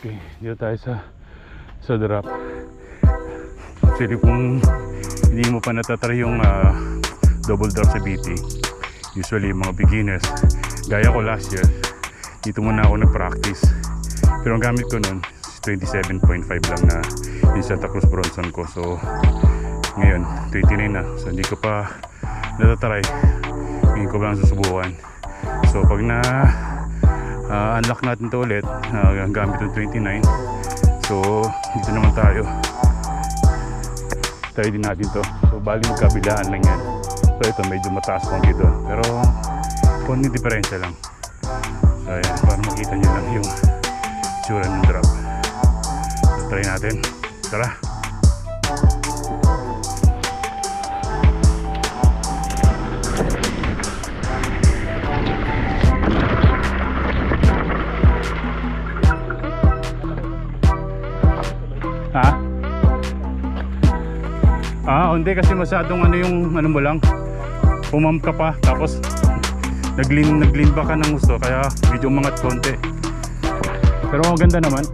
Okay, dito tayo sa drop. Actually, kung hindi mo pa natatry yung double drop sa BT, usually mga beginners, gaya ko last year, dito muna ako nag-practice. Pero ang gamit ko nun 27.5 lang na yung Santa Cruz Bronson ko. So ngayon 29 na, so hindi ko pa natatry, hindi ko lang susubukan. So pag na unlock natin to ulit, gamit yung 29, so dito naman tayo, try din natin to. So bali magkabilaan lang yan. So ito medyo mataas konti doon, pero konting diferensya lang. So ayan, para makita nyo lang yung tsura ng drop. So try natin, tara. Hindi kasi masyadong ano yung ano mo lang, pumamp ka pa tapos naglin back ka ng gusto, kaya medyo umangat konti, pero maganda naman.